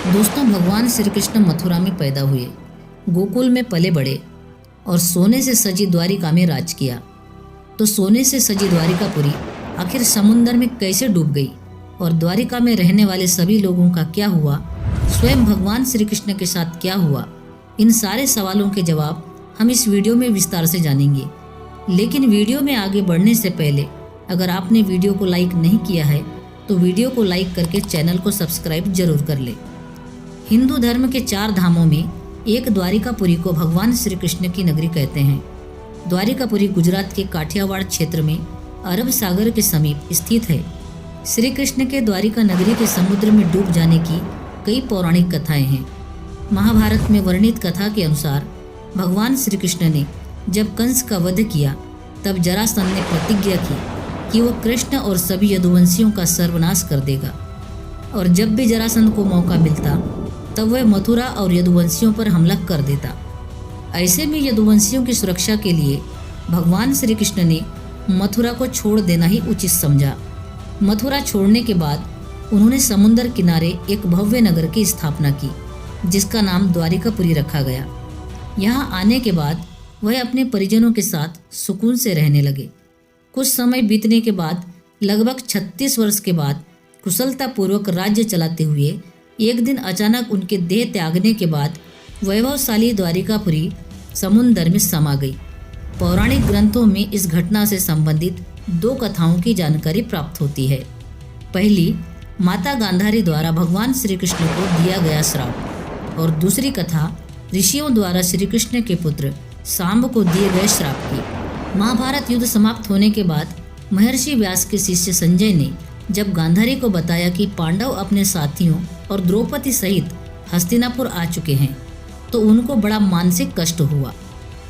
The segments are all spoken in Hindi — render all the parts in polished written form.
दोस्तों, भगवान श्री कृष्ण मथुरा में पैदा हुए, गोकुल में पले बड़े और सोने से सजी द्वारिका में राज किया। तो सोने से सजी द्वारिकापुरी आखिर समुंदर में कैसे डूब गई और द्वारिका में रहने वाले सभी लोगों का क्या हुआ, स्वयं भगवान श्री कृष्ण के साथ क्या हुआ, इन सारे सवालों के जवाब हम इस वीडियो में विस्तार से जानेंगे। लेकिन वीडियो में आगे बढ़ने से पहले अगर आपने वीडियो को लाइक नहीं किया है तो वीडियो को लाइक करके चैनल को सब्सक्राइब जरूर कर ले। हिंदू धर्म के 4 धामों में एक द्वारिकापुरी को भगवान श्री कृष्ण की नगरी कहते हैं। द्वारिकापुरी गुजरात के काठियावाड़ क्षेत्र में अरब सागर के समीप स्थित है। श्री कृष्ण के द्वारिका नगरी के समुद्र में डूब जाने की कई पौराणिक कथाएं हैं। महाभारत में वर्णित कथा के अनुसार भगवान श्री कृष्ण ने जब कंस का वध किया तब जरासंध ने प्रतिज्ञा की कि वो कृष्ण और सभी यदुवंशियों का सर्वनाश कर देगा, और जब भी जरासंध को मौका मिलता तब वह मथुरा और यदुवंशियों पर हमला कर देता। ऐसे में यदुवंशियों की सुरक्षा के लिए भगवान श्री कृष्ण ने मथुरा को छोड़ देना ही उचित समझा। मथुरा छोड़ने के बाद उन्होंने समुद्र किनारे एक भव्य नगर की स्थापना की जिसका नाम द्वारिकापुरी रखा गया। यहाँ आने के बाद वह अपने परिजनों के साथ सुकून से रहने लगे। कुछ समय बीतने के बाद लगभग 36 वर्ष के बाद कुशलतापूर्वक राज्य चलाते हुए एक दिन अचानक उनके देह त्यागने के बाद वैभवशाली द्वारिकापुरी समुद्र में समा गई। पौराणिक ग्रंथों में इस घटना से संबंधित 2 कथाओं की जानकारी प्राप्त होती है। पहली, माता गांधारी द्वारा भगवान श्री कृष्ण को दिया गया श्राप, और दूसरी कथा ऋषियों द्वारा श्री कृष्ण के पुत्र सांब को दिए गए श्राप की। महाभारत युद्ध समाप्त होने के बाद महर्षि व्यास के शिष्य संजय ने जब गांधारी को बताया कि पांडव अपने साथियों और द्रौपदी सहित हस्तिनापुर आ चुके हैं तो उनको बड़ा मानसिक कष्ट हुआ।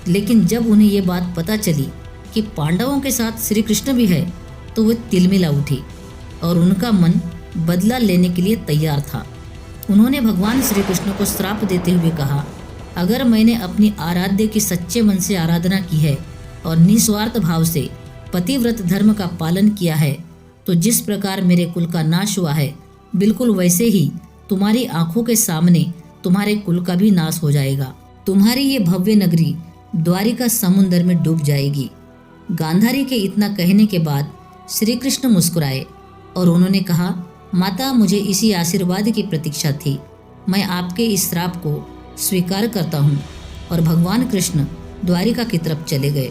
लेकिन जब उन्हें ये बात पता चली कि पांडवों के साथ श्री कृष्ण भी है तो वे तिलमिला उठी और उनका मन बदला लेने के लिए तैयार था। उन्होंने भगवान श्री कृष्ण को श्राप देते हुए कहा, अगर मैंने अपनी आराध्य की सच्चे मन से आराधना की है और निस्वार्थ भाव से पतिव्रत धर्म का पालन किया है तो जिस प्रकार मेरे कुल का नाश हुआ है बिल्कुल वैसे ही तुम्हारी आंखों के सामने तुम्हारे कुल का भी नाश हो जाएगा। तुम्हारी ये भव्य नगरी द्वारिका समुद्र में डूब जाएगी। गांधारी के इतना कहने के बाद श्री कृष्ण मुस्कुराए और उन्होंने कहा, माता, मुझे इसी आशीर्वाद की प्रतीक्षा थी। मैं आपके इस श्राप को स्वीकार करता हूँ। और भगवान कृष्ण द्वारिका की तरफ चले गए।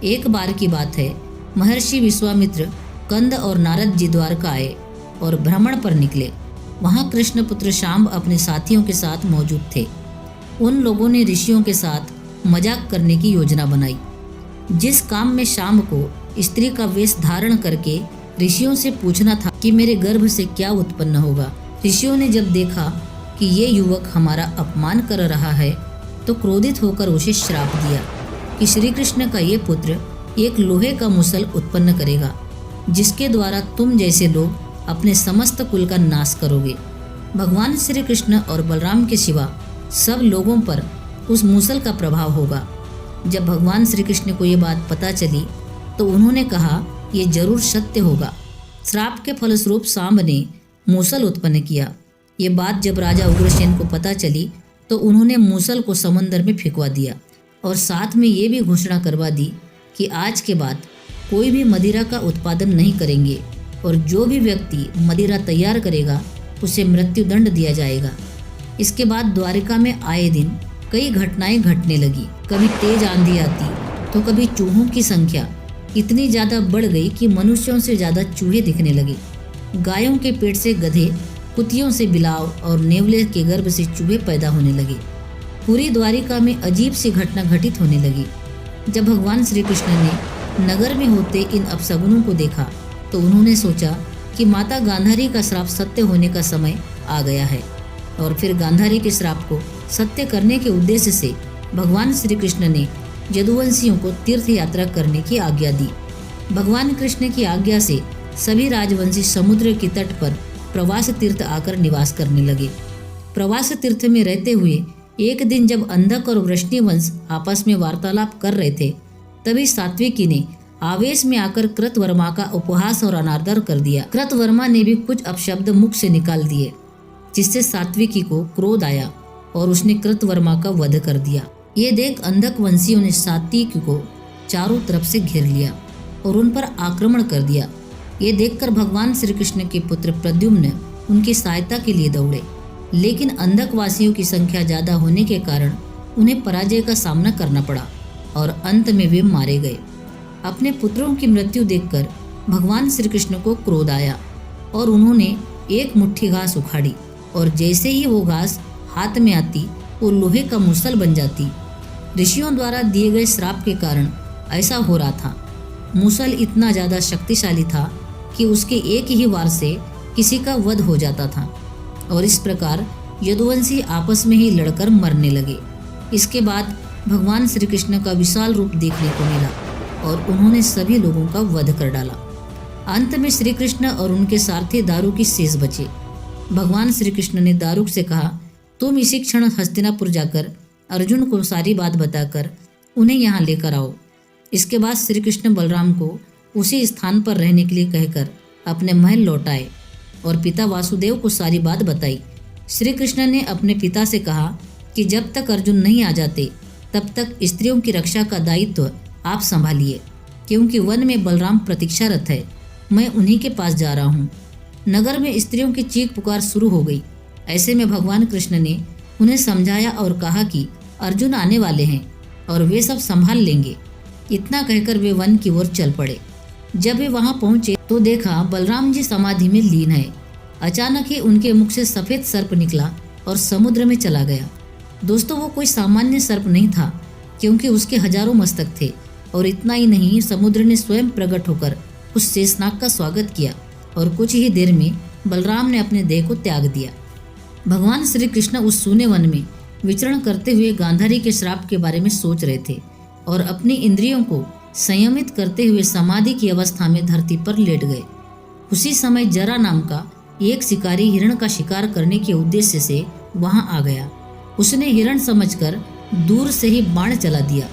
एक बार की बात है, महर्षि विश्वामित्र कंद और नारद जी द्वारका आए और भ्रमण पर निकले। वहाँ कृष्ण पुत्र शांब अपने साथियों के साथ मौजूद थे। उन लोगों ने ऋषियों के साथ मजाक करने की योजना बनाई, जिस काम में शांब को स्त्री का वेश धारण करके ऋषियों से पूछना था कि मेरे गर्भ से क्या उत्पन्न होगा। ऋषियों ने जब देखा कि ये युवक हमारा अपमान कर रहा है तो क्रोधित होकर उसे श्राप दिया कि श्री कृष्ण का ये पुत्र एक लोहे का मुसल उत्पन्न करेगा जिसके द्वारा तुम जैसे लोग अपने समस्त कुल का नाश करोगे। भगवान श्री कृष्ण और बलराम के सिवा सब लोगों पर उस मूसल का प्रभाव होगा। जब भगवान श्री कृष्ण को ये बात पता चली तो उन्होंने कहा, ये जरूर सत्य होगा। श्राप के फलस्वरूप सांब ने मूसल उत्पन्न किया। ये बात जब राजा उग्रसेन को पता चली तो उन्होंने मूसल को समुद्र में फेंकवा दिया और साथ में ये भी घोषणा करवा दी कि आज के बाद कोई भी मदिरा का उत्पादन नहीं करेंगे और जो भी व्यक्ति मदिरा तैयार करेगा उसे मृत्युदंड दिया जाएगा। इसके बाद द्वारिका में आए दिन कई घटनाएं घटने लगी। कभी तेज आंधी आती तो कभी चूहों की संख्या इतनी ज़्यादा बढ़ गई कि मनुष्यों से ज़्यादा चूहे दिखने लगे। गायों के पेट से गधे, कुतियों से बिलाव और नेवले के गर्भ से चूहे पैदा होने लगे। पूरी द्वारिका में अजीब सी घटना घटित होने लगी। जब भगवान श्री कृष्ण ने नगर में होते इन अपशगुनों को देखा तो उन्होंने सोचा कि माता गांधारी का श्राप सत्य होने का समय आ गया है, और फिर गांधारी के श्राप को सत्य करने के उद्देश्य से भगवान श्री कृष्ण ने यदुवंशियों को तीर्थ यात्रा करने की आज्ञा दी। भगवान कृष्ण की आज्ञा से सभी राजवंशी समुद्र के तट पर प्रवास तीर्थ आकर निवास करने लगे। प्रवास तीर्थ में रहते हुए एक दिन जब अंधक और वृष्णिवंश आपस में वार्तालाप कर रहे थे तभी सात्विकी ने आवेश में आकर कृतवर्मा का उपहास और अनादर कर दिया। कृतवर्मा ने भी कुछ अपशब्द मुख से निकाल दिए। जिससे सात्विकी को क्रोध आया और उसने कृतवर्मा का वध कर दिया। ये देख अंधक वंशियों ने सात्विकी को चारों तरफ से घेर लिया और उन पर आक्रमण कर दिया। ये देखकर भगवान श्री कृष्ण के पुत्र प्रद्युम्न उनकी सहायता के लिए दौड़े, लेकिन अंधकवासियों की संख्या ज्यादा होने के कारण उन्हें पराजय का सामना करना पड़ा और अंत में वे मारे गए। अपने पुत्रों की मृत्यु देखकर भगवान श्री कृष्ण को क्रोध आया और उन्होंने एक मुट्ठी घास उखाड़ी और जैसे ही वो घास हाथ में आती वो लोहे का मुसल बन जाती। ऋषियों द्वारा दिए गए श्राप के कारण ऐसा हो रहा था। मुसल इतना ज़्यादा शक्तिशाली था कि उसके एक ही वार से किसी का वध हो जाता था और इस प्रकार यदुवंशी आपस में ही लड़कर मरने लगे। इसके बाद भगवान श्री कृष्ण का विशाल रूप देखने को मिला और उन्होंने सभी लोगों का वध कर डाला। अंत में श्री कृष्ण और उनके सारथी दारुक की शेष बचे। भगवान श्री कृष्ण ने दारुक से कहा, तुम इसी क्षण हस्तिनापुर जाकर अर्जुन को सारी बात बताकर उन्हें यहाँ लेकर आओ। इसके बाद श्री कृष्ण बलराम को उसी स्थान पर रहने के लिए कहकर अपने महल लौट आए और पिता वासुदेव को सारी बात बताई। श्री कृष्ण ने अपने पिता से कहा कि जब तक अर्जुन नहीं आ जाते तब तक स्त्रियों की रक्षा का दायित्व आप संभालिए, क्योंकि वन में बलराम प्रतीक्षारत है। मैं उन्हीं के पास जा रहा हूँ। नगर में स्त्रियों की चीख पुकार शुरू हो गई। ऐसे में भगवान कृष्ण ने उन्हें समझाया और कहा कि अर्जुन आने वाले हैं और वे सब संभाल लेंगे। इतना कहकर वे वन की ओर चल पड़े। जब वे वहां पहुंचे तो देखा बलराम जी समाधि में लीन है। अचानक ही उनके मुख से सफेद सर्प निकला और समुद्र में चला गया। दोस्तों, वो कोई सामान्य सर्प नहीं था, क्योंकि उसके हजारों मस्तक थे और इतना ही नहीं, समुद्र ने स्वयं प्रकट होकर उस शेषनाग का स्वागत किया और कुछ ही देर में बलराम ने अपने देह को त्याग दिया। भगवान श्री कृष्ण उस सूने वन में विचरण करते हुए गांधारी के श्राप के बारे में सोच रहे थे और अपनी इंद्रियों को संयमित करते हुए समाधि की अवस्था में धरती पर लेट गए। उसी समय जरा नाम का एक शिकारी हिरण का शिकार करने के उद्देश्य से वहां आ गया। उसने हिरण समझकर दूर से ही बाण चला दिया,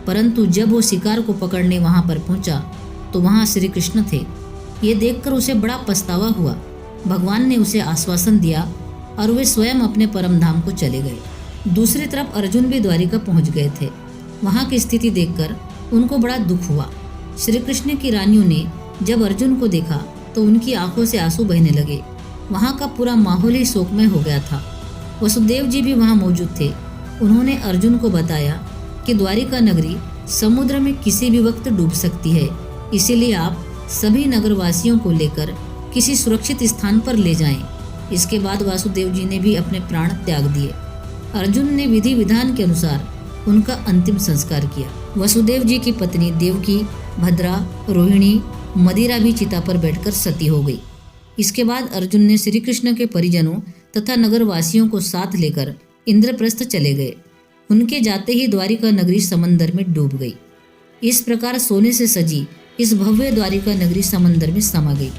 परंतु जब वो शिकार को पकड़ने वहां पर पहुंचा तो वहां श्री कृष्ण थे। ये देखकर उसे बड़ा पछतावा हुआ। भगवान ने उसे आश्वासन दिया और वे स्वयं अपने परम धाम को चले गए। दूसरी तरफ अर्जुन भी द्वारिका पहुंच गए थे। वहां की स्थिति देखकर उनको बड़ा दुख हुआ। श्री कृष्ण की रानियों ने जब अर्जुन को देखा तो उनकी आंखों से आंसू बहने लगे। वहां का पूरा माहौल ही शोकमय हो गया था। वसुदेव जी भी वहां मौजूद थे। उन्होंने अर्जुन को बताया कि द्वारिका नगरी समुद्र में किसी भी वक्त डूब सकती है, इसीलिए आप सभी नगरवासियों को लेकर किसी सुरक्षित स्थान पर ले जाएं। इसके बाद वासुदेव जी ने भी अपने प्राण त्याग दिए। अर्जुन ने विधि विधान के अनुसार उनका अंतिम संस्कार किया। वसुदेव जी की पत्नी देवकी, भद्रा, रोहिणी, मदिरा भी चिता पर बैठकर सती हो गई। इसके बाद अर्जुन ने श्री कृष्ण के परिजनों तथा नगरवासियों को साथ लेकर इंद्रप्रस्थ चले गए। उनके जाते ही द्वारिका नगरी समंदर में डूब गई। इस प्रकार सोने से सजी इस भव्य द्वारिका नगरी समंदर में समा गई।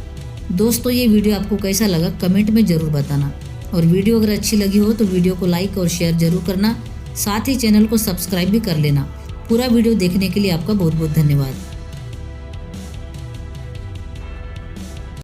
दोस्तों, ये वीडियो आपको कैसा लगा कमेंट में जरूर बताना और वीडियो अगर अच्छी लगी हो तो वीडियो को लाइक और शेयर जरूर करना। साथ ही चैनल को सब्सक्राइब भी कर लेना। पूरा वीडियो देखने के लिए आपका बहुत बहुत धन्यवाद।